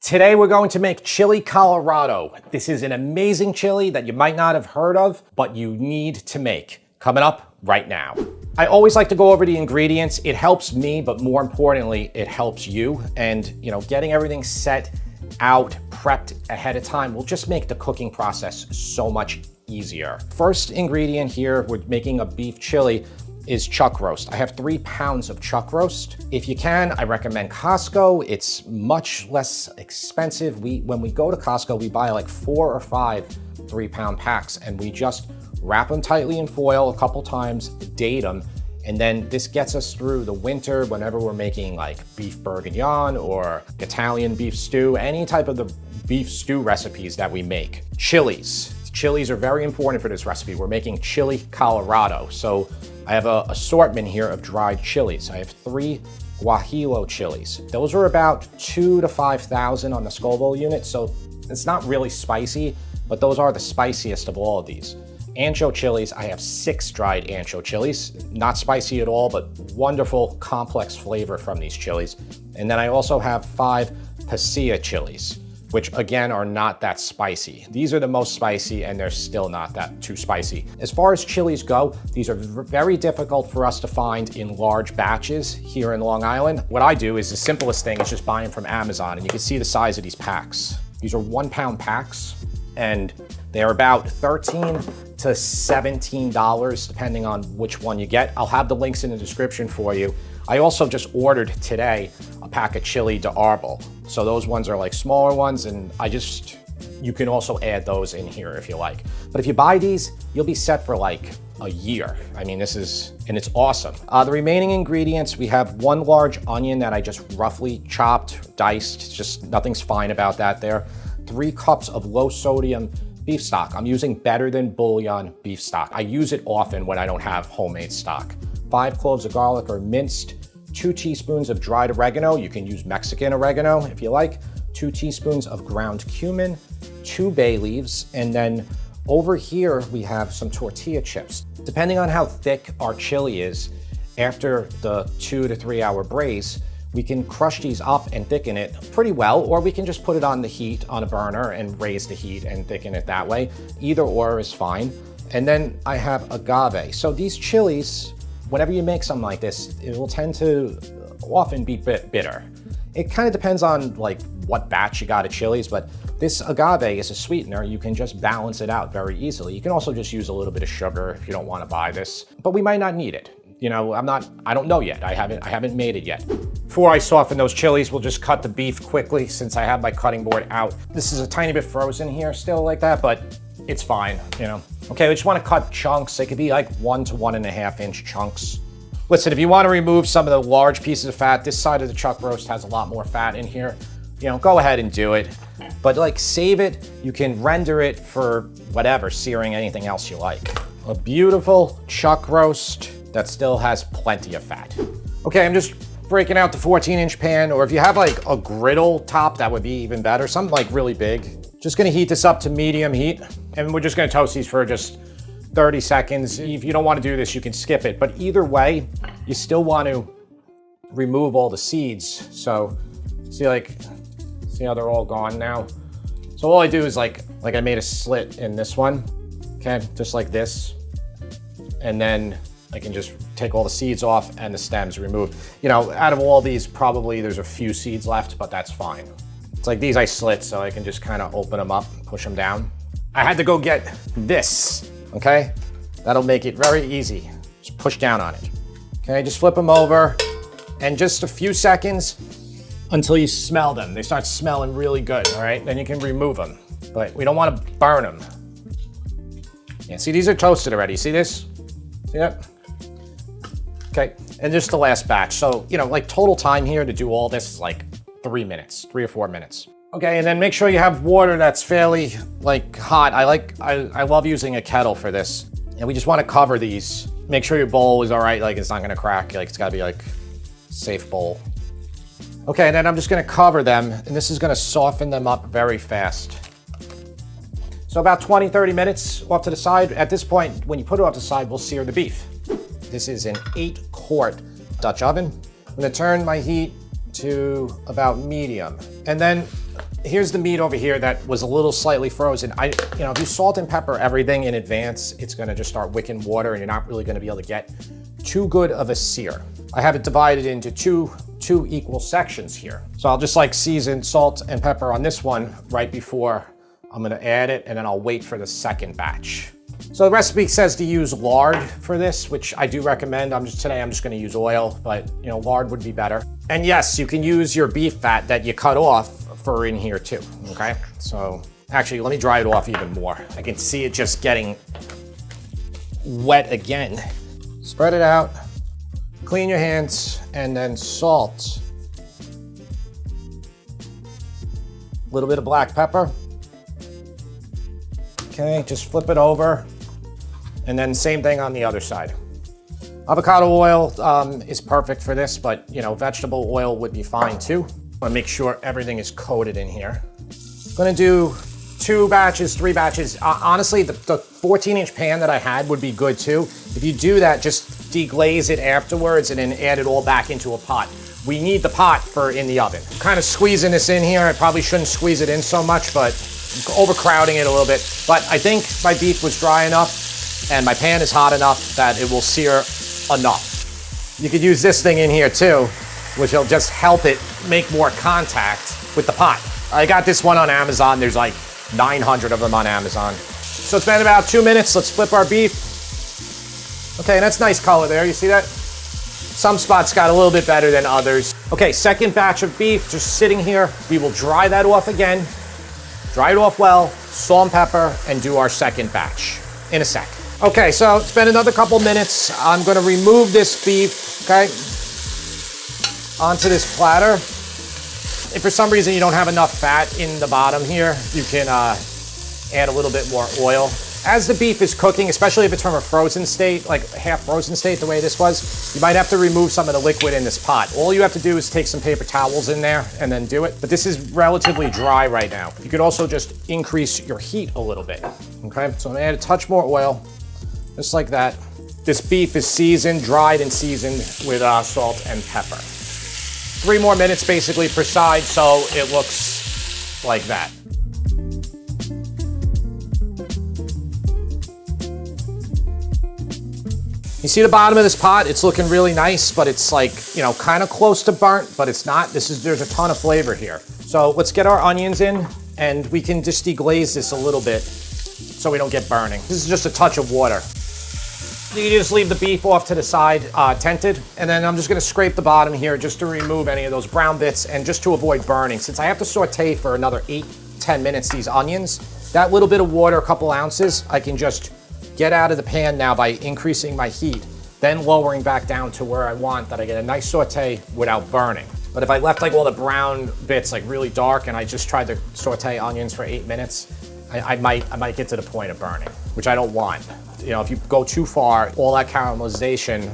Today we're going to make chili Colorado. This is an amazing chili that you might not have heard of, but you need to make. Coming up right now. I always like to go over the ingredients. It helps me, but more importantly, it helps you. And getting everything set out, prepped ahead of time will just make the cooking process so much easier. First ingredient here, we're making a beef chili, is chuck roast. I have 3 pounds of chuck roast. If you can, I recommend Costco. It's much less expensive. When we go to Costco, we buy like 4 or 5 3-pound packs, and we just wrap them tightly in foil a couple times, date them, and then this gets us through the winter whenever we're making like beef bourguignon or Italian beef stew, any type of the beef stew recipes that we make. Chilies. Chilies are very important for this recipe. We're making chili Colorado. So I have an assortment here of dried chilies. I have 3 guajillo chilies. Those are about 2,000 to 5,000 on the Scoville unit, so it's not really spicy, but those are the spiciest of all of these. Ancho chilies, I have 6 dried ancho chilies. Not spicy at all, but wonderful complex flavor from these chilies. And then I also have 5 pasilla chilies, which again are not that spicy. These are the most spicy and they're still not that too spicy. As far as chilies go, these are very difficult for us to find in large batches here in Long Island. What I do is the simplest thing is just buy them from Amazon, and you can see the size of these packs. These are 1-pound packs, and they're about $13 to $17 depending on which one you get. I'll have the links in the description for you. I also just ordered today a pack of chili de árbol. So those ones are like smaller ones, and you can also add those in here if you like. But if you buy these, you'll be set for like a year. I mean, and it's awesome. The remaining ingredients, we have 1 large onion that I just roughly chopped, diced, just nothing's fine about that there. 3 cups of low sodium beef stock. I'm using Better Than Bouillon beef stock. I use it often when I don't have homemade stock. 5 cloves of garlic or minced, 2 teaspoons of dried oregano. You can use Mexican oregano if you like. 2 teaspoons of ground cumin, 2 bay leaves, and then over here we have some tortilla chips. Depending on how thick our chili is, after the 2 to 3 hour braise, we can crush these up and thicken it pretty well, or we can just put it on the heat on a burner and raise the heat and thicken it that way. Either or is fine. And then I have agave. So these chilies, whenever you make something like this, it will tend to often be bitter. It kind of depends on like what batch you got of chilies, but this agave is a sweetener. You can just balance it out very easily. You can also just use a little bit of sugar if you don't want to buy this, but we might not need it. I don't know yet. I haven't made it yet. Before I soften those chilies, we'll just cut the beef quickly since I have my cutting board out. This is a tiny bit frozen here still like that, but it's fine, Okay, we just want to cut chunks. They could be like 1 to 1.5 inch chunks. Listen, if you want to remove some of the large pieces of fat, this side of the chuck roast has a lot more fat in here. Go ahead and do it. But like save it, you can render it for whatever, searing, anything else you like. A beautiful chuck roast that still has plenty of fat. Okay, I'm just breaking out the 14-inch pan, or if you have like a griddle top, that would be even better. Something like really big. Just gonna heat this up to medium heat, and we're just gonna toast these for just 30 seconds. If you don't wanna do this, you can skip it. But either way, you still want to remove all the seeds. So see how they're all gone now? So all I do is like I made a slit in this one, okay? Just like this. And then I can just take all the seeds off and the stems removed. Out of all these, probably there's a few seeds left, but that's fine. It's like these I slit, so I can just kind of open them up, push them down. I had to go get this, okay? That'll make it very easy. Just push down on it. Okay, just flip them over, and just a few seconds until you smell them. They start smelling really good, all right? Then you can remove them, but we don't want to burn them. Yeah, see, these are toasted already. See this? See that? Okay, and just the last batch. So, like total time here to do all this is like 3 minutes, 3 or 4 minutes. Okay, and then make sure you have water that's fairly like hot. I love using a kettle for this. And we just want to cover these. Make sure your bowl is all right, like it's not gonna crack. Like it's gotta be like safe bowl. Okay, and then I'm just gonna cover them, and this is gonna soften them up very fast. So about 20, 30 minutes off to the side. At this point, when you put it off to the side, we'll sear the beef. This is an 8-quart Dutch oven. I'm gonna turn my heat to about medium. And then here's the meat over here that was a little slightly frozen. If you salt and pepper everything in advance, it's gonna just start wicking water and you're not really gonna be able to get too good of a sear. I have it divided into two equal sections here. So I'll just like season salt and pepper on this one right before I'm gonna add it, and then I'll wait for the second batch. So the recipe says to use lard for this, which I do recommend. Today I'm just gonna use oil, but lard would be better. And yes, you can use your beef fat that you cut off for in here too, okay? So actually, let me dry it off even more. I can see it just getting wet again. Spread it out, clean your hands, and then salt. A little bit of black pepper. Okay, just flip it over. And then same thing on the other side. Avocado oil is perfect for this, but vegetable oil would be fine too. I want to make sure everything is coated in here. I'm gonna do 2 batches, 3 batches. Honestly, the 14-inch pan that I had would be good too. If you do that, just deglaze it afterwards and then add it all back into a pot. We need the pot for in the oven. I'm kind of squeezing this in here. I probably shouldn't squeeze it in so much, but overcrowding it a little bit. But I think my beef was dry enough and my pan is hot enough that it will sear enough. You could use this thing in here too, which will just help it make more contact with the pot. I got this one on Amazon. There's like 900 of them on Amazon. So it's been about 2 minutes. Let's flip our beef. Okay, that's nice color there. You see that? Some spots got a little bit better than others. Okay, second batch of beef just sitting here. We will dry that off again. Dry it off well, salt and pepper, and do our second batch in a sec. Okay, so it's been another couple minutes. I'm gonna remove this beef, okay, onto this platter. If for some reason you don't have enough fat in the bottom here, you can add a little bit more oil. As the beef is cooking, especially if it's from a frozen state, like half frozen state the way this was, you might have to remove some of the liquid in this pot. All you have to do is take some paper towels in there and then do it. But this is relatively dry right now. You could also just increase your heat a little bit, okay? So I'm gonna add a touch more oil, just like that. This beef is seasoned, dried and seasoned with salt and pepper. 3 more minutes basically per side, so it looks like that. You see the bottom of this pot? It's looking really nice, but it's like, kind of close to burnt, but it's not. There's a ton of flavor here. So let's get our onions in, and we can just deglaze this a little bit so we don't get burning. This is just a touch of water. You just leave the beef off to the side, tented, and then I'm just gonna scrape the bottom here just to remove any of those brown bits and just to avoid burning. Since I have to saute for another 8-10 minutes these onions, that little bit of water, a couple ounces, I can just get out of the pan now by increasing my heat, then lowering back down to where I want, that I get a nice saute without burning. But if I left like all the brown bits like really dark and I just tried to saute onions for 8 minutes, I might get to the point of burning, which I don't want. If you go too far, all that caramelization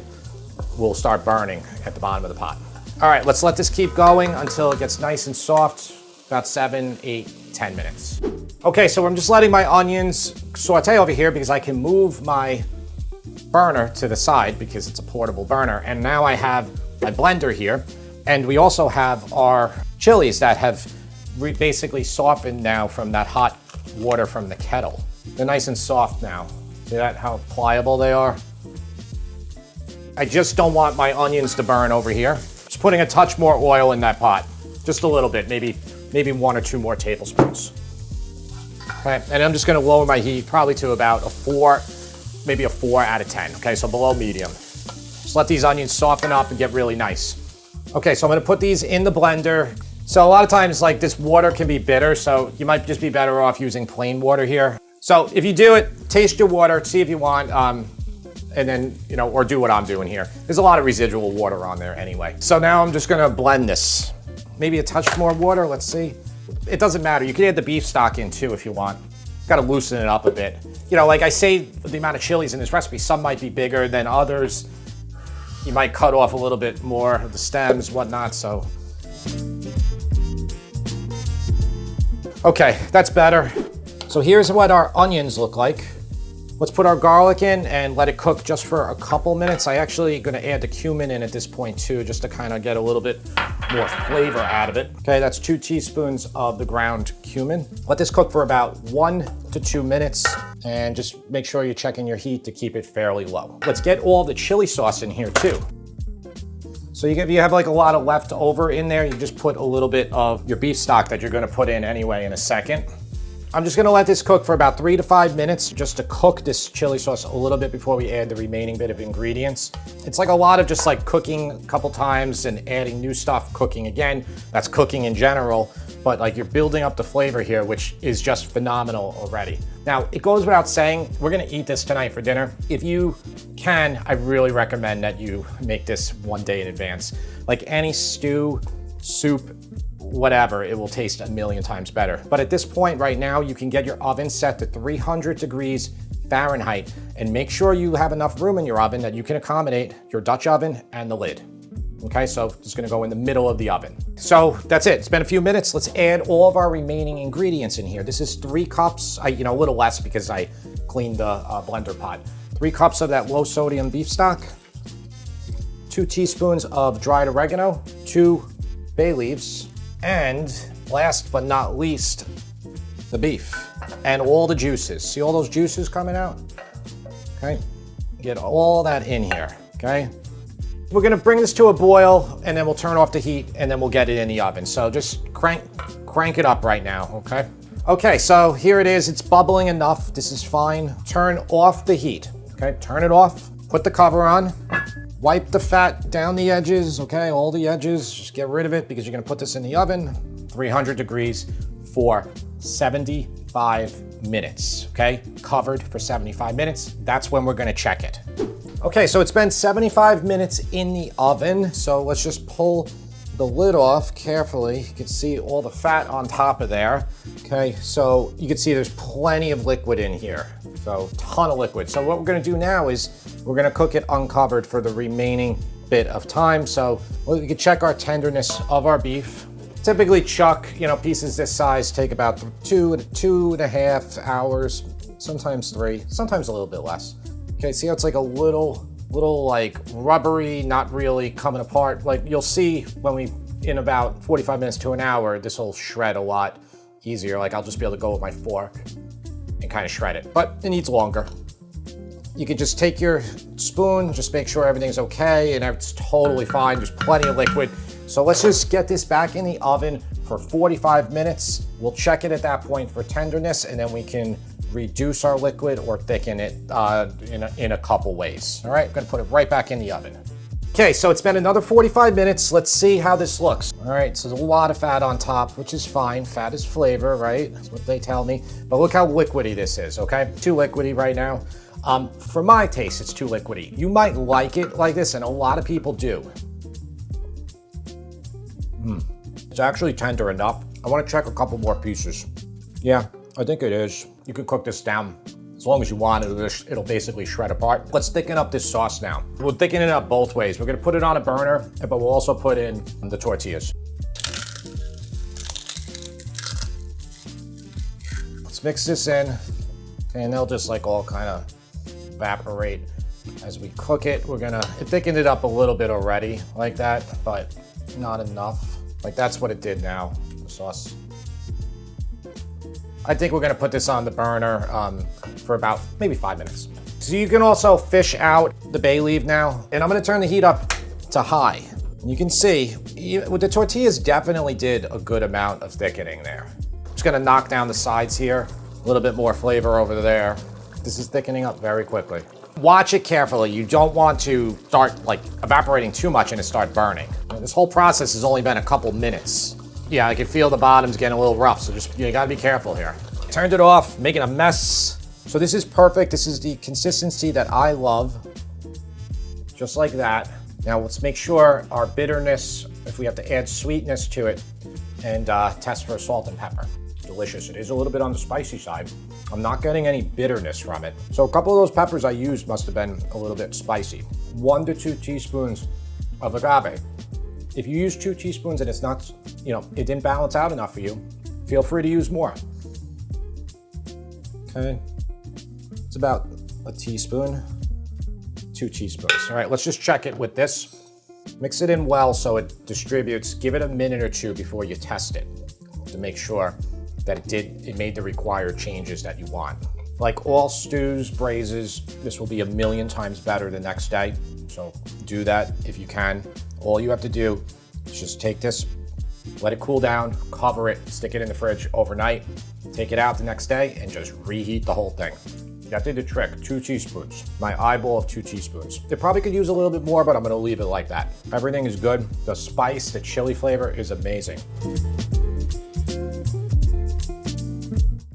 will start burning at the bottom of the pot. All right, let's let this keep going until it gets nice and soft, about 7, 8, 10 minutes. Okay, so I'm just letting my onions saute over here because I can move my burner to the side because it's a portable burner. And now I have my blender here. And we also have our chilies that have basically softened now from that hot water from the kettle. They're nice and soft now. See that, how pliable they are? I just don't want my onions to burn over here. Just putting a touch more oil in that pot. Just a little bit, maybe 1 or 2 more tablespoons. Okay, and I'm just gonna lower my heat probably to about a 4, maybe a 4 out of 10. Okay, so below medium. Just let these onions soften up and get really nice. Okay, so I'm gonna put these in the blender. So a lot of times like this water can be bitter, so you might just be better off using plain water here. So if you do it, taste your water, see if you want, and then, or do what I'm doing here. There's a lot of residual water on there anyway. So now I'm just gonna blend this. Maybe a touch more water, let's see. It doesn't matter. You can add the beef stock in too if you want. Got to loosen it up a bit. Like I say, the amount of chilies in this recipe, some might be bigger than others. You might cut off a little bit more of the stems, whatnot, so. Okay, that's better. So here's what our onions look like. Let's put our garlic in and let it cook just for a couple minutes. I actually gonna add the cumin in at this point too, just to kind of get a little bit more flavor out of it. Okay, that's 2 teaspoons of the ground cumin. Let this cook for about 1 to 2 minutes and just make sure you're checking your heat to keep it fairly low. Let's get all the chili sauce in here too. So if you have like a lot of leftover in there, you just put a little bit of your beef stock that you're gonna put in anyway in a second. I'm just gonna let this cook for about 3 to 5 minutes just to cook this chili sauce a little bit before we add the remaining bit of ingredients. It's like a lot of just like cooking a couple times and adding new stuff, cooking again. That's cooking in general, but like you're building up the flavor here, which is just phenomenal already. Now, it goes without saying, we're gonna eat this tonight for dinner. If you can, I really recommend that you make this one day in advance. Like any stew, soup, whatever, it will taste a million times better. But at this point right now, you can get your oven set to 300 degrees Fahrenheit and make sure you have enough room in your oven that you can accommodate your Dutch oven and the lid. Okay, so it's gonna go in the middle of the oven. So that's it, it's been a few minutes. Let's add all of our remaining ingredients in here. This is 3 cups, a little less because I cleaned the blender pot. 3 cups of that low sodium beef stock, 2 teaspoons of dried oregano, 2 bay leaves, and last but not least, the beef and all the juices. See all those juices coming out? Okay, get all that in here, okay? We're gonna bring this to a boil and then we'll turn off the heat and then we'll get it in the oven. So just crank it up right now, okay? Okay, so here it is, it's bubbling enough. This is fine. Turn off the heat, okay? Turn it off, put the cover on. Wipe the fat down the edges, okay? All the edges, just get rid of it because you're gonna put this in the oven, 300 degrees for 75 minutes, okay? Covered for 75 minutes. That's when we're gonna check it. Okay, so it's been 75 minutes in the oven. So let's just pull the lid off carefully. You can see all the fat on top of there. Okay, so you can see there's plenty of liquid in here. So ton of liquid. So what we're gonna do now is we're gonna cook it uncovered for the remaining bit of time. So we can check our tenderness of our beef. Typically chuck, pieces this size take about 2 to 2.5 hours, sometimes 3, sometimes a little bit less. Okay, see how it's like a little like rubbery, not really coming apart. Like you'll see when in about 45 minutes to an hour, this will shred a lot easier. Like I'll just be able to go with my fork and kind of shred it, but it needs longer. You can just take your spoon, just make sure everything's okay and it's totally fine. There's plenty of liquid. So let's just get this back in the oven for 45 minutes. We'll check it at that point for tenderness and then we can reduce our liquid or thicken it in a couple ways. All right, I'm gonna put it right back in the oven. Okay, so it's been another 45 minutes. Let's see how this looks. All right, so there's a lot of fat on top, which is fine. Fat is flavor, right? That's what they tell me. But look how liquidy this is, okay? Too liquidy right now. For my taste, it's too liquidy. You might like it like this, and a lot of people do. It's actually tender enough. I wanna check a couple more pieces. Yeah, I think it is. You can cook this down as long as you want. It'll basically shred apart. Let's thicken up this sauce now. We'll thicken it up both ways. We're gonna put it on a burner, but we'll also put in the tortillas. Let's mix this in. Okay, and they'll just like all kind of evaporate as we cook it. It thickened it up a little bit already like that, but not enough. Like that's what it did now, the sauce. I think we're gonna put this on the burner for about maybe 5 minutes. So you can also fish out the bay leaf now, and I'm gonna turn the heat up to high. And you can see, with the tortillas definitely did a good amount of thickening there. I'm just gonna knock down the sides here, a little bit more flavor over there. This is thickening up very quickly. Watch it carefully. You don't want to start like evaporating too much and it start burning. This whole process has only been a couple minutes. Yeah, I can feel the bottom's getting a little rough, so you gotta be careful here. Turned it off, making a mess. So this is perfect. This is the consistency that I love. Just like that. Now let's make sure our bitterness, if we have to add sweetness to it, and test for salt and pepper. Delicious. It is a little bit on the spicy side. I'm not getting any bitterness from it. So a couple of those peppers I used must have been a little bit spicy. 1 to 2 teaspoons of agave. If you use 2 teaspoons and it's not, it didn't balance out enough for you, feel free to use more. Okay, it's about a teaspoon, 2 teaspoons. All right, let's just check it with this. Mix it in well so it distributes. Give it a minute or two before you test it to make sure that it made the required changes that you want. Like all stews, braises, this will be a million times better the next day. So do that if you can. All you have to do is just take this, let it cool down, cover it, stick it in the fridge overnight, take it out the next day, and just reheat the whole thing. That did the trick, 2 teaspoons. My eyeball of 2 teaspoons. They probably could use a little bit more, but I'm gonna leave it like that. Everything is good. The spice, the chili flavor is amazing.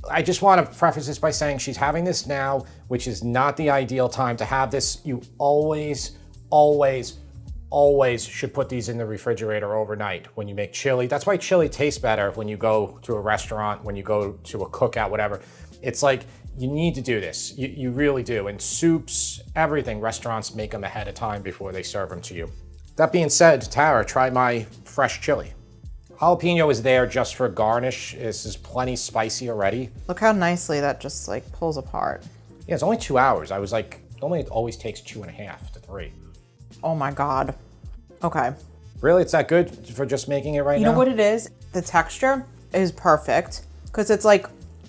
I just want to preface this by saying she's having this now, which is not the ideal time to have this. You always, always, always should put these in the refrigerator overnight when you make chili. That's why chili tastes better when you go to a restaurant, when you go to a cookout, whatever. It's like, you need to do this. You really do. And soups, everything, restaurants make them ahead of time before they serve them to you. That being said, Tara, try my fresh chili. Jalapeno is there just for garnish. This is plenty spicy already. Look how nicely that just like pulls apart. Yeah, it's only 2 hours. I was like, normally it always takes 2.5 to 3. Oh my God. Okay. Really, it's that good for just making it right now? You know what it is? The texture is perfect because it's like,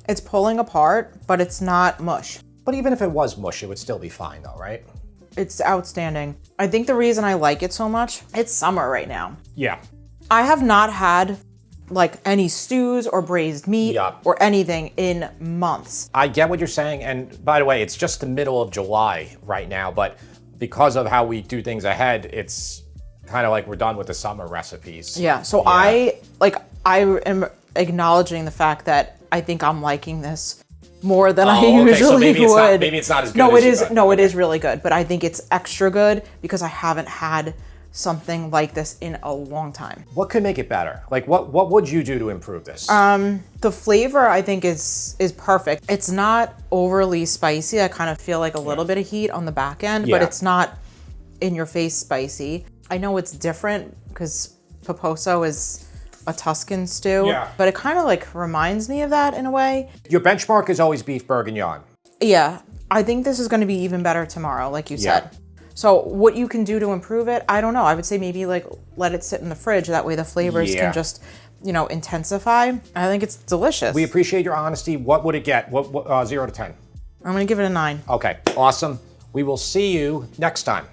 it's pulling apart, but it's not mush. But even if it was mush, it would still be fine though, right? It's outstanding. I think the reason I like it so much, it's summer right now. Yeah. I have not had like any stews or braised meat or anything in months. I get what you're saying. And by the way, it's just the middle of July right now, but because of how we do things ahead, it's kind of like we're done with the summer recipes. Yeah, so yeah. I am acknowledging the fact that I think I'm liking this more than I usually so maybe would. Maybe it's not as good No, as it is. No, it is really good, but I think it's extra good because I haven't had something like this in a long time. What could make it better? Like what would you do to improve this? The flavor I think is perfect. It's not overly spicy. I kind of feel like a little bit of heat on the back end, but it's not in your face spicy. I know it's different because Poposo is a Tuscan stew, but it kind of like reminds me of that in a way. Your benchmark is always beef bourguignon. Yeah, I think this is going to be even better tomorrow, like you said. So what you can do to improve it, I don't know. I would say maybe like let it sit in the fridge. That way the flavors can just, intensify. I think it's delicious. We appreciate your honesty. What would it get? What 0 to 10? I'm going to give it a 9. Okay, awesome. We will see you next time.